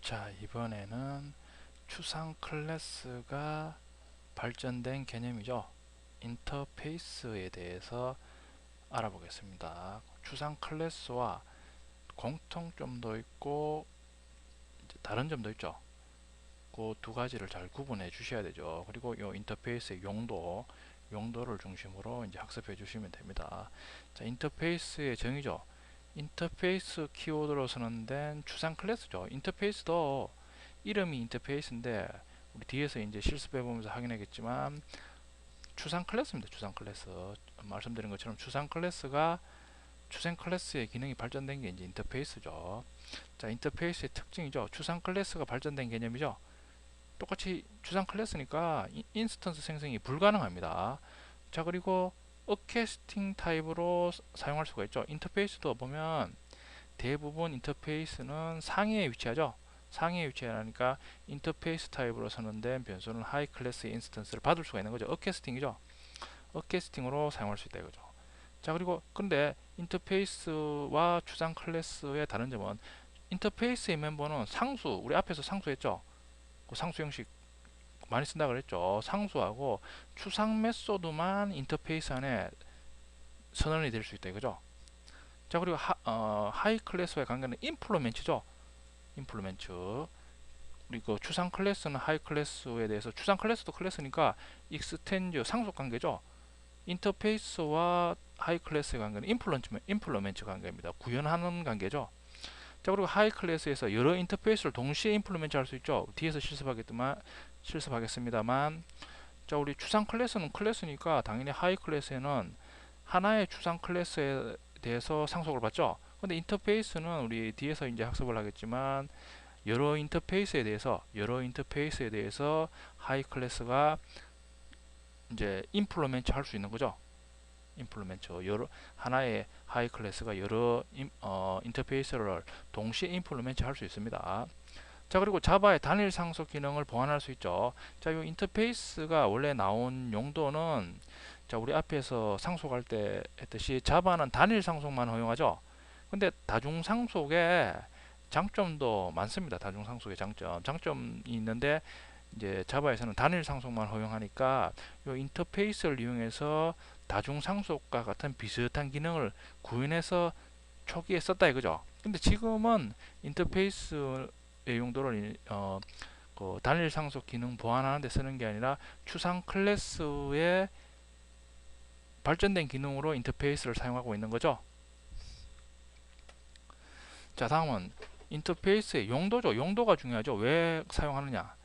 자, 이번에는 추상 클래스가 발전된 개념이죠. 인터페이스에 대해서 알아보겠습니다. 추상 클래스와 공통점도 있고 이제 다른 점도 있죠. 그 두 가지를 잘 구분해 주셔야 되죠. 그리고 이 인터페이스의 용도를 중심으로 이제 학습해 주시면 됩니다. 자, 인터페이스의 정의죠. 인터페이스 키워드로 선언된 추상 클래스죠. 인터페이스도 이름이 인터페이스인데 우리 뒤에서 이제 실습해 보면서 확인하겠지만 추상 클래스입니다. 추상 클래스. 말씀드린 것처럼 추상 클래스가 추상 클래스의 기능이 발전된 게 이제 인터페이스죠. 자, 인터페이스의 특징이죠. 추상 클래스가 발전된 개념이죠. 똑같이 추상 클래스니까 인스턴스 생성이 불가능합니다. 자, 그리고 어캐스팅 타입으로 사용할 수가 있죠. 인터페이스도 보면 대부분 인터페이스는 상위에 위치하죠. 상위에 위치하니까 인터페이스 타입으로 선언된 변수는 하이 클래스 인스턴스를 받을 수가 있는 거죠. 어캐스팅이죠. 어캐스팅으로 사용할 수 있다 이거죠. 자, 그리고 근데 인터페이스와 추상 클래스의 다른 점은 인터페이스의 멤버는 상수, 우리 앞에서 상수했죠. 그 상수 형식 많이 쓴다 그랬죠. 상수하고 추상 메소드만 인터페이스 안에 선언이 될 수 있다 이거죠. 자, 그리고 하이 클래스와의 관계는 임플로멘트죠. 임플로멘트. 그리고 추상 클래스는 하이 클래스에 대해서 추상 클래스도 클래스니까 익스텐드 상속 관계죠. 인터페이스와 하이 클래스의 관계는 임플로멘트 관계입니다. 구현하는 관계죠. 자, 그리고 하이 클래스에서 여러 인터페이스를 동시에 임플로멘트 할 수 있죠. 뒤에서 실습하겠습니다만 자, 우리 추상 클래스는 클래스니까 당연히 하이 클래스에는 하나의 추상 클래스에 대해서 상속을 받죠. 근데 인터페이스는 우리 뒤에서 이제 학습을 하겠지만 여러 인터페이스에 대해서 하이 클래스가 이제 임플로멘트 할 수 있는 거죠. 임플로멘트 여러 하나의 하이 클래스가 여러 인터페이스를 동시에 임플로멘트 할 수 있습니다. 자, 그리고 자바의 단일 상속 기능을 보완할 수 있죠. 자, 이 인터페이스가 원래 나온 용도는 자, 우리 앞에서 상속할 때 했듯이 자바는 단일 상속만 허용하죠. 근데 다중 상속에 장점도 많습니다. 다중 상속의 장점이 있는데 이제 자바에서는 단일 상속만 허용하니까 이 인터페이스를 이용해서 다중 상속과 같은 비슷한 기능을 구현해서 초기에 썼다 이거죠. 근데 지금은 인터페이스의 용도를 그 단일 상속 기능 보완하는 데 쓰는 게 아니라 추상 클래스의 발전된 기능으로 인터페이스를 사용하고 있는 거죠. 자, 다음은 인터페이스의 용도죠. 용도가 중요하죠. 왜 사용하느냐?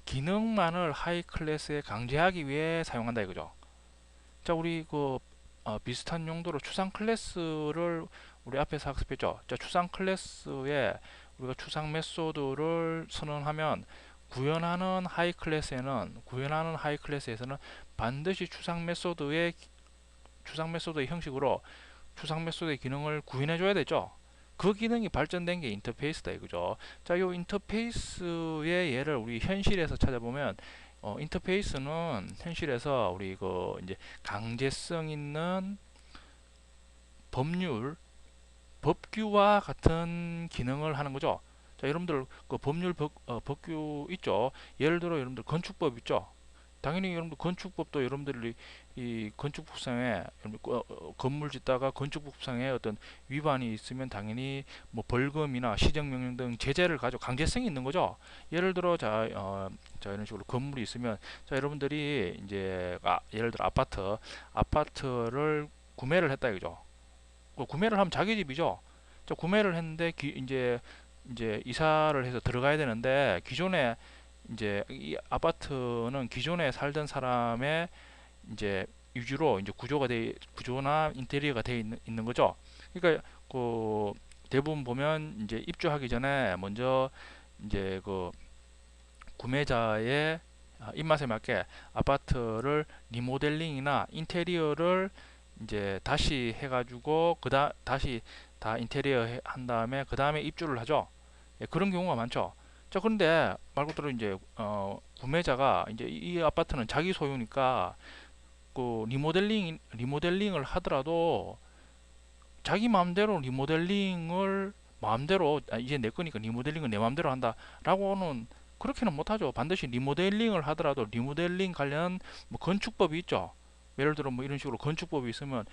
기능만을 하이 클래스에 강제하기 위해 사용한다 이거죠. 자, 우리 비슷한 용도로 추상 클래스를 우리 앞에서 학습했죠. 자, 추상 클래스에 우리가 추상 메소드를 선언하면 구현하는 하이 클래스에서는 반드시 추상 메소드의 형식으로 추상 메소드의 기능을 구현해 줘야 되죠. 그 기능이 발전된 게 인터페이스다 이거죠. 자, 이 인터페이스의 예를 우리 현실에서 찾아보면 인터페이스는 현실에서 우리 이제 강제성 있는 법규와 같은 기능을 하는 거죠. 자, 여러분들 그 법규 있죠. 예를 들어 여러분들 건축법 있죠. 당연히 여러분들 건축법도 여러분들이 이 건축법상에 건물 짓다가 건축법상에 어떤 위반이 있으면 당연히 뭐 벌금이나 시정명령 등 제재를 가지고 강제성이 있는 거죠. 예를 들어 자 이런 식으로 건물이 있으면 자 여러분들이 이제 예를 들어 아파트를 구매를 했다 이거죠. 구매를 하면 자기 집이죠. 자, 구매를 했는데 이제 이사를 해서 들어가야 되는데 기존에 이제 이 아파트는 기존에 살던 사람의 이제 위주로 이제 구조나 인테리어가 돼 있는 거죠. 그러니까 그 대부분 보면 이제 입주하기 전에 먼저 이제 그 구매자의 입맛에 맞게 아파트를 리모델링이나 인테리어를 이제 다시 해가지고 다시 다 인테리어 한 다음에 그 다음에 입주를 하죠. 예, 그런 경우가 많죠. 자, 그런데 말 그대로 이제 구매자가 이제 이 아파트는 자기 소유니까 그 리모델링을 하더라도 자기 마음대로 리모델링을 마음대로 이제 내 거니까 리모델링은 내 마음대로 한다라고는 그렇게는 못하죠. 반드시 리모델링을 하더라도 리모델링 관련 뭐 건축법이 있죠. 예를 들어 뭐 이런 식으로 건축법이 있으면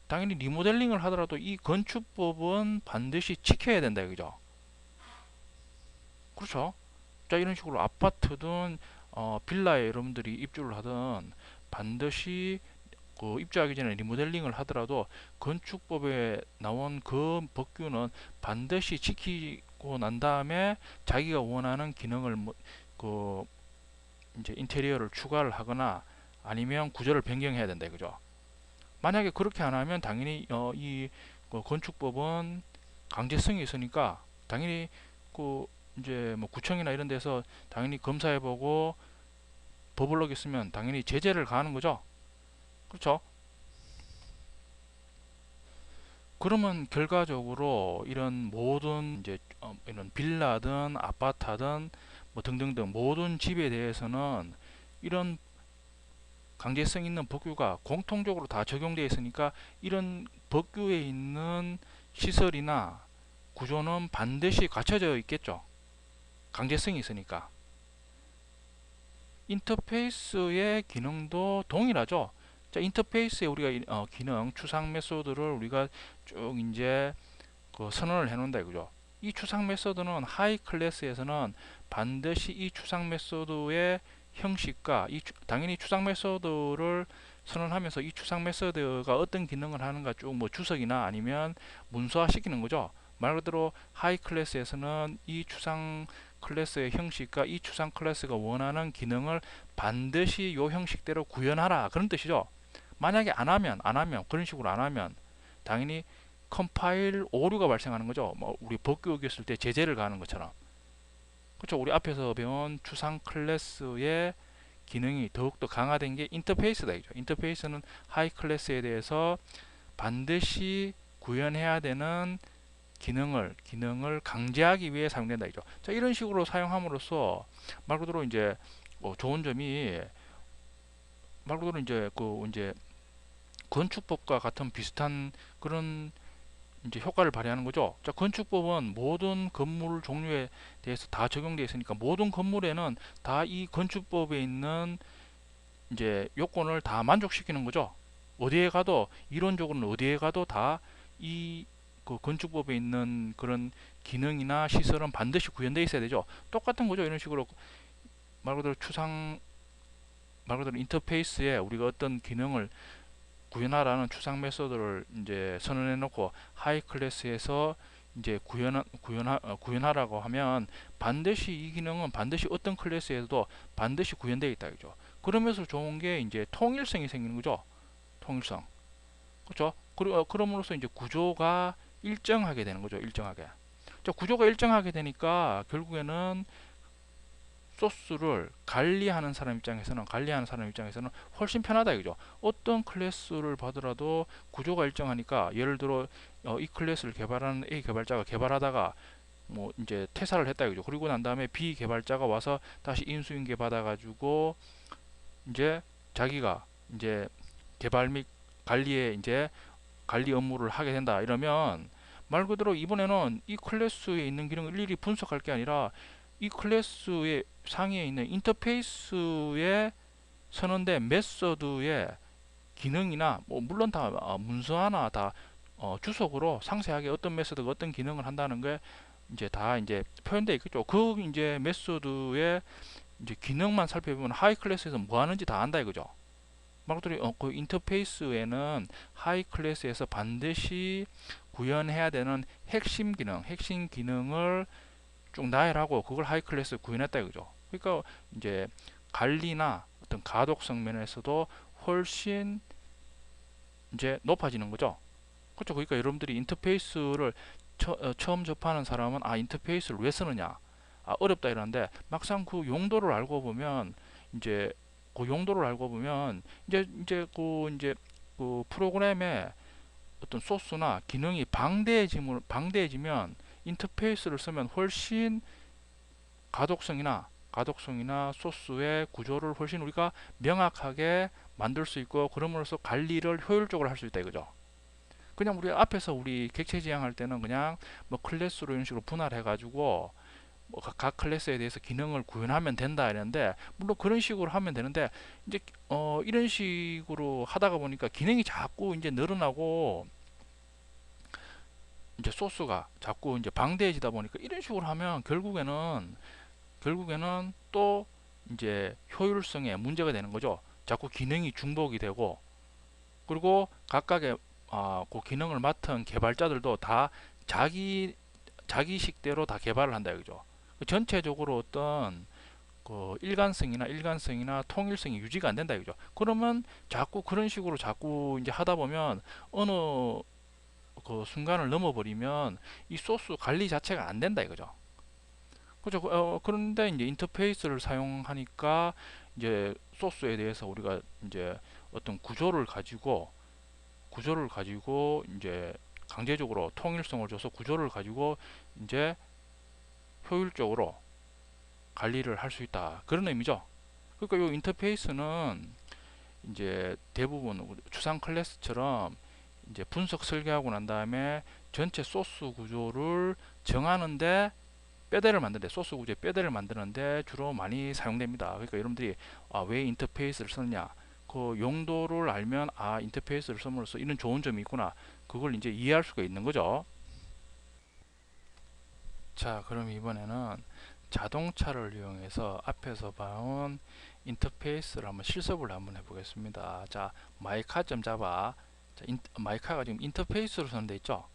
당연히 리모델링을 하더라도 이 건축법은 반드시 지켜야 된다 이거죠. 그렇죠. 자, 이런 식으로 아파트든 빌라에 여러분들이 입주를 하든 반드시 그 입주하기 전에 리모델링을 하더라도 건축법에 나온 그 법규는 반드시 지키고 난 다음에 자기가 원하는 기능을 그 이제 인테리어를 추가를 하거나 아니면 구조를 변경해야 된다 이거죠. 만약에 그렇게 안 하면 당연히 이그 건축법은 강제성이 있으니까 당연히 그 이제 뭐 구청이나 이런 데서 당연히 검사해보고 법을 어겼으면 당연히 제재를 가하는 거죠. 그렇죠? 그러면 결과적으로 이런 모든 이제 이런 빌라든 아파트든 뭐 등등등 모든 집에 대해서는 이런 강제성 있는 법규가 공통적으로 다 적용되어 있으니까 이런 법규에 있는 시설이나 구조는 반드시 갖춰져 있겠죠. 강제성이 있으니까. 인터페이스의 기능도 동일하죠. 자, 인터페이스에 우리가 기능 추상 메소드를 우리가 쭉 이제 그 선언을 해 놓는다 이거죠. 이 추상 메소드는 하이 클래스에서는 반드시 이 추상 메소드의 형식과 당연히 추상 메소드를 선언하면서 이 추상 메소드가 어떤 기능을 하는가 쭉 뭐 주석이나 아니면 문서화 시키는 거죠. 말 그대로 하이 클래스에서는 이 추상 클래스의 형식과 이 추상 클래스가 원하는 기능을 반드시 요 형식대로 구현하라 그런 뜻이죠. 만약에 안 하면 그런 식으로 안 하면 당연히 컴파일 오류가 발생하는 거죠. 뭐 우리 법규 어겼을 때 제재를 가하는 것처럼. 그렇죠. 우리 앞에서 배운 추상 클래스의 기능이 더욱더 강화된 게 인터페이스다 이죠. 인터페이스는 하이 클래스에 대해서 반드시 구현해야 되는 기능을 강제하기 위해 사용된다 이죠. 자, 이런 식으로 사용함으로써 말 그대로 이제 좋은 점이 말 그대로 이제 건축법과 같은 비슷한 그런 이제 효과를 발휘하는 거죠. 자, 건축법은 모든 건물 종류에 대해서 다 적용되어 있으니까 모든 건물에는 다 이 건축법에 있는 이제 요건을 다 만족시키는 거죠. 어디에 가도 이론적으로는 어디에 가도 다 이 그 건축법에 있는 그런 기능이나 시설은 반드시 구현되어 있어야 되죠. 똑같은 거죠. 이런 식으로 말 그대로 말 그대로 인터페이스에 우리가 어떤 기능을 구현하라는 추상 메소드를 이제 선언해 놓고 하이 클래스에서 이제 구현하라고 하면 반드시 이 기능은 반드시 어떤 클래스에도 반드시 구현되어 있다 그죠. 그러면서 좋은 게 이제 통일성이 생기는 거죠. 통일성. 그렇죠? 그럼으로써 이제 구조가 일정하게 되는 거죠. 일정하게. 자, 구조가 일정하게 되니까 결국에는 소스를 관리하는 사람 입장에서는 훨씬 편하다 이거죠. 어떤 클래스를 받으라도 구조가 일정하니까 예를 들어 이 클래스를 개발하는 A 개발자가 개발하다가 뭐 이제 퇴사를 했다 이거죠. 그리고 난 다음에 B 개발자가 와서 다시 인수인계 받아가지고 이제 자기가 이제 개발 및 관리에 이제 관리 업무를 하게 된다 이러면 말 그대로 이번에는 이 클래스에 있는 기능을 일일이 분석할 게 아니라 이 클래스의 상위에 있는 인터페이스에 선언된 메서드의 기능이나 뭐 물론 다 문서화나 다 주석으로 상세하게 어떤 메서드가 어떤 기능을 한다는 게 이제 다 이제 표현되어 있겠죠. 그 이제 메서드의 이제 기능만 살펴보면 하이 클래스에서 뭐 하는지 다 안다 이거죠. 말 그대로 그 인터페이스에는 하이 클래스에서 반드시 구현해야 되는 핵심 기능을 쭉 나열하고 그걸 하이 클래스 구현했다 이거죠. 그러니까 이제 관리나 어떤 가독성 면에서도 훨씬 이제 높아지는 거죠. 그렇죠. 그러니까 여러분들이 인터페이스를 처음 접하는 사람은 인터페이스를 왜 쓰느냐, 어렵다 이러는데 막상 그 용도를 알고 보면 이제 그 프로그램의 어떤 소스나 기능이 방대해지면 인터페이스를 쓰면 훨씬 가독성이나 소스의 구조를 훨씬 우리가 명확하게 만들 수 있고 그럼으로써 관리를 효율적으로 할 수 있다 이거죠. 그냥 우리 앞에서 우리 객체 지향할 때는 그냥 뭐 클래스로 이런 식으로 분할해 가지고 뭐 각 클래스에 대해서 기능을 구현하면 된다 이랬는데, 물론 그런 식으로 하면 되는데 이제 이런 식으로 하다가 보니까 기능이 자꾸 이제 늘어나고 이제 소스가 자꾸 이제 방대해지다 보니까 이런 식으로 하면 결국에는 또 이제 효율성에 문제가 되는 거죠. 자꾸 기능이 중복이 되고, 그리고 각각의 그 기능을 맡은 개발자들도 다 자기 자기식대로 다 개발을 한다 이거죠. 전체적으로 어떤 그 일관성이나 통일성이 유지가 안 된다 이거죠. 그러면 자꾸 그런 식으로 자꾸 이제 하다 보면 어느 그 순간을 넘어버리면 이 소스 관리 자체가 안 된다 이거죠. 그죠? 그런데 이제 인터페이스를 사용하니까 이제 소스에 대해서 우리가 이제 어떤 구조를 가지고 이제 강제적으로 통일성을 줘서 구조를 가지고 이제 효율적으로 관리를 할 수 있다. 그런 의미죠. 그러니까 이 인터페이스는 이제 대부분 추상 클래스처럼 이제 분석 설계하고 난 다음에 전체 소스 구조를 정하는데 소스 구조의 뼈대를 만드는데 주로 많이 사용됩니다. 그러니까 여러분들이 왜 인터페이스를 쓰느냐, 그 용도를 알면 인터페이스를 쓰므로써 이런 좋은 점이 있구나, 그걸 이제 이해할 수가 있는 거죠. 자, 그럼 이번에는 자동차를 이용해서 앞에서 봐온 인터페이스를 한번 실습을 한번 해보겠습니다. 자, 마이카.java. 자, 마이카가 지금 인터페이스로 선돼 있죠.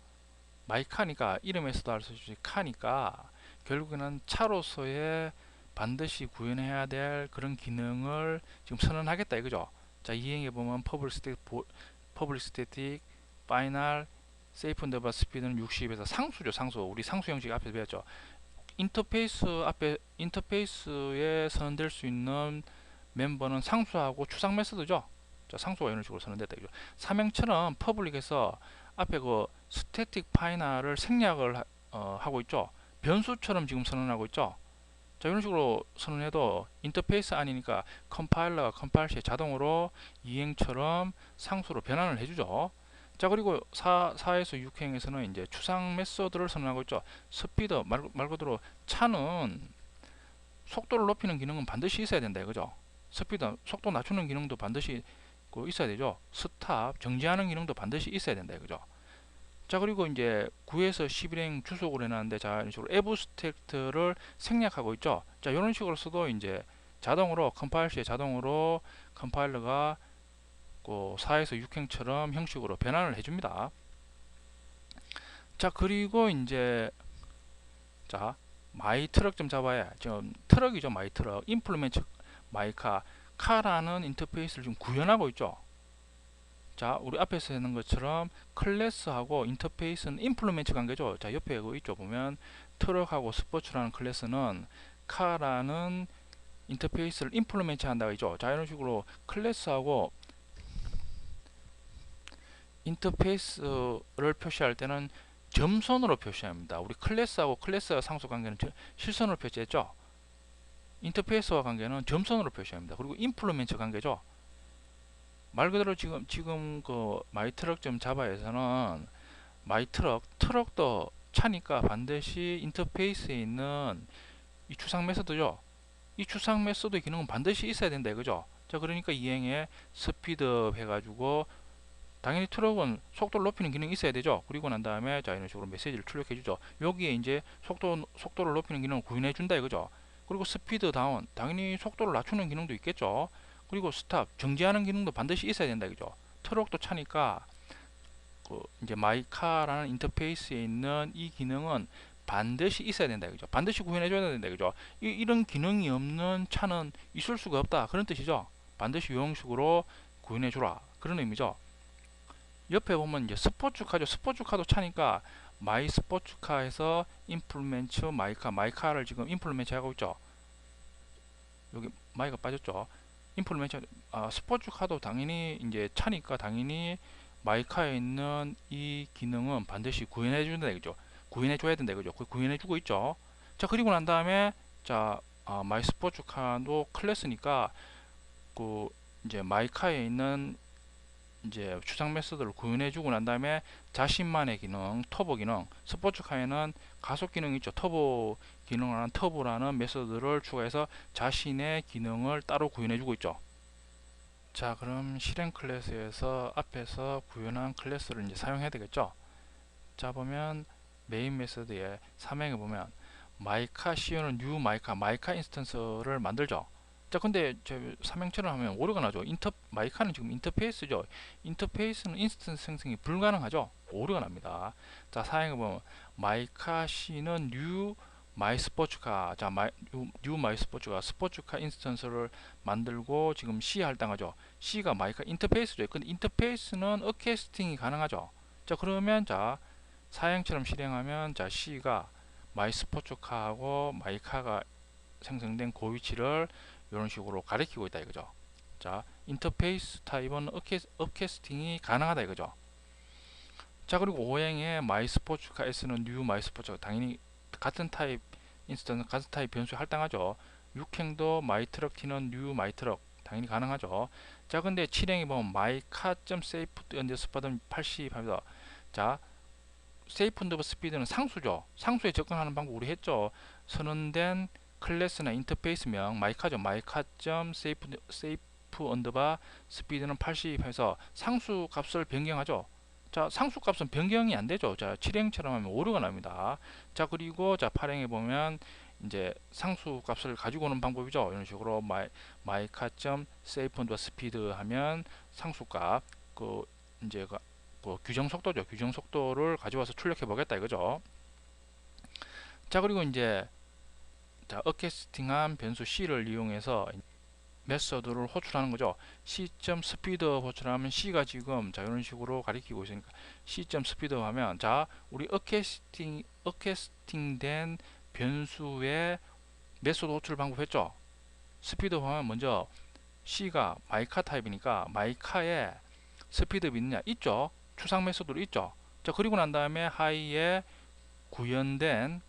마이카니까 이름에서도 알 수 있듯이 카니까 결국에는 차로서의 반드시 구현해야 될 그런 기능을 지금 선언하겠다 이거죠. 자, 이행해 보면 public static final safe endeavor speed는 60에서 상수죠. 상수. 우리 상수 형식 앞에서 배웠죠. 인터페이스에 선언될 수 있는 멤버는 상수하고 추상 메서드죠. 자, 상수가 이런 식으로 선언됐다 이죠. 삼행처럼 퍼블릭에서 앞에 그 스태틱 파이널을 생략을 하고 있죠. 변수처럼 지금 선언하고 있죠. 자, 이런 식으로 선언해도 인터페이스 아니니까 컴파일러가 컴파일 시에 자동으로 이행처럼 상수로 변환을 해주죠. 자, 그리고 4에서 6행에서는 이제 추상 메소드를 선언하고 있죠. 스피드, 말 그대로 차는 속도를 높이는 기능은 반드시 있어야 된다 이거죠. 스피드, 속도 낮추는 기능도 반드시 있어야 되죠. 스탑, 정지하는 기능도 반드시 있어야 된다 이거죠. 자, 그리고 이제 9에서 11행 주속을 해놨는데, 자, 이런 식으로 애브스트랙트를 생략하고 있죠. 자, 이런 식으로 써도 이제 자동으로 컴파일 시에 자동으로 컴파일러가 4에서 6행처럼 형식으로 변환을 해줍니다. 자, 그리고 이제 자, 마이트럭.java에 지금 트럭이죠. 마이트럭 임플리멘트 마이카 카라는 인터페이스를 좀 구현하고 있죠. 자, 우리 앞에서 했는 것처럼 클래스하고 인터페이스는 임플리멘트 관계죠. 자, 옆에 그 있죠. 보면 트럭하고 스포츠라는 클래스는 카라는 인터페이스를 임플리멘트 한다고 있죠. 자, 이런 식으로 클래스하고 인터페이스를 표시할 때는 점선으로 표시합니다. 우리 클래스하고 클래스와 상수 관계는 실선으로 표시했죠. 인터페이스와 관계는 점선으로 표시합니다. 그리고 임플리멘트 관계죠. 말 그대로 지금 그 마이트럭.java에서는 트럭도 차니까 반드시 인터페이스에 있는 이 추상 메소드죠. 이 추상 메소드 기능은 반드시 있어야 된다 이거죠. 자, 그러니까 이행에 스피드 해가지고 당연히 트럭은 속도를 높이는 기능이 있어야 되죠. 그리고 난 다음에 자, 이런 식으로 메시지를 출력해 주죠. 여기에 이제 속도를 높이는 기능을 구현해 준다 이거죠. 그리고 스피드 다운, 당연히 속도를 낮추는 기능도 있겠죠. 그리고 스탑, 정지하는 기능도 반드시 있어야 된다 이거죠. 트럭도 차니까 이제 마이카라는 인터페이스에 있는 이 기능은 반드시 있어야 된다 이거죠. 반드시 구현해 줘야 된다 이거죠. 이런 기능이 없는 차는 있을 수가 없다 그런 뜻이죠. 반드시 이 형식으로 구현해 주라 그런 의미죠. 옆에 보면 이제 스포츠카죠. 스포츠카도 차니까 마이 스포츠카에서 임플리멘트 마이카를 지금 임플리멘트 하고 있죠. 여기 마이가 빠졌죠. 임플리멘트 스포츠카도 당연히 이제 차니까 당연히 마이카에 있는 이 기능은 반드시 구현해 준다 이거죠. 구현해 줘야 된다 이거죠. 구현해 주고 있죠. 자, 그리고 난 다음에 자, 마이 스포츠카도 클래스니까 이제 마이카에 있는 이제 추상 메소드를 구현해주고 난 다음에 자신만의 기능, 터보 기능, 스포츠카에는 가속 기능이 있죠. 터보 기능을 터보라는 메소드를 추가해서 자신의 기능을 따로 구현해주고 있죠. 자, 그럼 실행 클래스에서 앞에서 구현한 클래스를 이제 사용해야 되겠죠. 자, 보면 메인 메소드에 사명에 보면 마이카 씌우는 뉴 마이카 인스턴스를 만들죠. 자, 근데 저 사명처럼 하면 오류가 나죠. 마이카는 지금 인터페이스죠. 인터페이스는 인스턴스 생성이 불가능하죠. 오류가 납니다. 자, 사용해 보면 마이카 C는 뉴 마이 스포츠카. 자, 뉴 마이 스포츠카 스포츠카 인스턴스를 만들고 지금 C 할당하죠. C가 마이카 인터페이스죠. 근데 인터페이스는 어캐스팅이 가능하죠. 자, 그러면 자 사행처럼 실행하면 자 C가 마이 스포츠카하고 마이카가 생성된 그 위치를 이런 식으로 가리키고 있다 이거죠. 자, 인터페이스 타입은 업캐스팅이 가능하다 이거죠. 자, 그리고 오행의 마이 스포츠카 S는 뉴 마이 스포츠카 당연히 같은 타입 인스턴스 같은 타입 변수에 할당하죠. 6행도 마이 트럭 T는 뉴 마이 트럭 당연히 가능하죠. 자, 근데 7행에 보면 마이카.세이프 언더스파든 80 하면서 자 세이프 언더바 스피드는 상수죠. 상수에 접근하는 방법 우리 했죠. 선언된 클래스나 인터페이스명 마이카죠. 마이카.세이프 언더바 스피드는 80 해서 상수 값을 변경하죠. 자, 상수 값은 변경이 안 되죠. 자, 7행처럼 하면 오류가 납니다. 자, 그리고 자, 8행에 보면 이제 상수 값을 가지고 오는 방법이죠. 이런 식으로 마이카.세이프 언더바 스피드 하면 상수 값 그 이제 규정 속도죠. 규정 속도를 가져와서 출력해 보겠다 이거죠. 자, 그리고 이제 자, 어캐스팅한 변수 C를 이용해서 메서드를 호출하는 거죠. C.speed 호출하면 C가 지금 자 이런 식으로 가리키고 있으니까 C.speed 하면 자 우리 어캐스팅된 변수의 메소드 호출 방법 했죠. 스피드 하면 먼저 C가 마이카 타입이니까 마이카에 스피드 있느냐 있죠. 추상 메소드로 있죠. 자, 그리고 난 다음에 하이에 구현된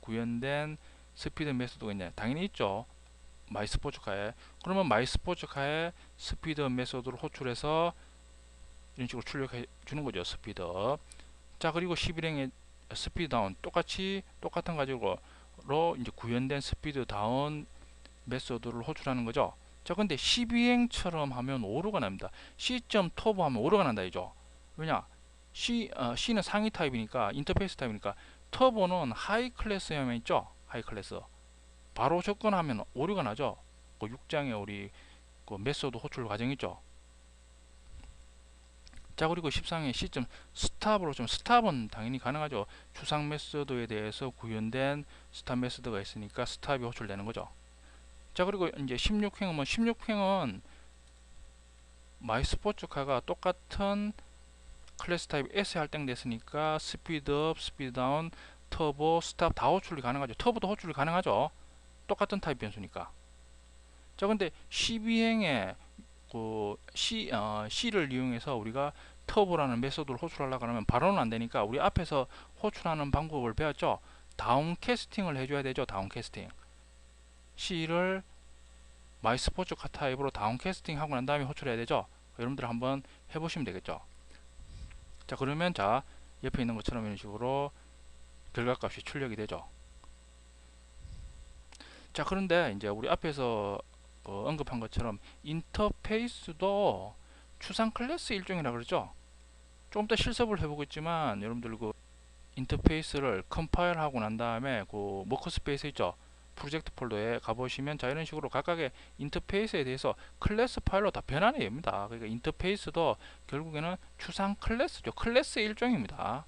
스피드 메소드가 있냐 당연히 있죠. 마이 스포츠카에. 그러면 마이 스포츠카에 스피드 메소드를 호출해서 이런 식으로 출력해 주는 거죠. 스피드. 자, 그리고 11행의 스피드 다운 똑같은 가지고 이제 구현된 스피드 다운 메소드를 호출하는 거죠. 자, 근데 12행처럼 하면 오류가 납니다. C.top 하면 오류가 난다 이죠. 왜냐? C는 상위 타입이니까 인터페이스 타입이니까 터보는 하이 클래스에만 있죠. 하이 클래스. 바로 접근하면 오류가 나죠. 그 6장에 우리 그 메소드 호출 과정 있죠. 자, 그리고 13에 시점 스탑으로 좀 스탑은 당연히 가능하죠. 추상 메소드에 대해서 구현된 스탑 메소드가 있으니까 스탑이 호출되는 거죠. 자, 그리고 이제 16행은 마이 스포츠카가 똑같은 클래스 타입 S 할당됐으니까 스피드업, 스피드다운, 터보, 스탑 다 호출이 가능하죠. 터보도 호출이 가능하죠. 똑같은 타입 변수니까. 자, 근데 12행에 그 C를 이용해서 우리가 터보라는 메소드를 호출하려고 하면 바로는 안 되니까 우리 앞에서 호출하는 방법을 배웠죠. 다운 캐스팅을 해줘야 되죠. 다운 캐스팅. C를 마이 스포츠카 타입으로 다운 캐스팅 하고 난 다음에 호출해야 되죠. 여러분들 한번 해보시면 되겠죠. 자, 그러면 자 옆에 있는 것처럼 이런 식으로 결과값이 출력이 되죠. 자, 그런데 이제 우리 앞에서 언급한 것처럼 인터페이스도 추상 클래스 일종이라 그러죠. 조금 더 실습을 해보겠지만 여러분들 그 인터페이스를 컴파일 하고 난 다음에 그 워크스페이스 있죠. 프로젝트 폴더에 가보시면 자 이런 식으로 각각의 인터페이스에 대해서 클래스 파일로 다 변환이 됩니다. 그러니까 인터페이스도 결국에는 추상 클래스죠. 클래스 일종입니다.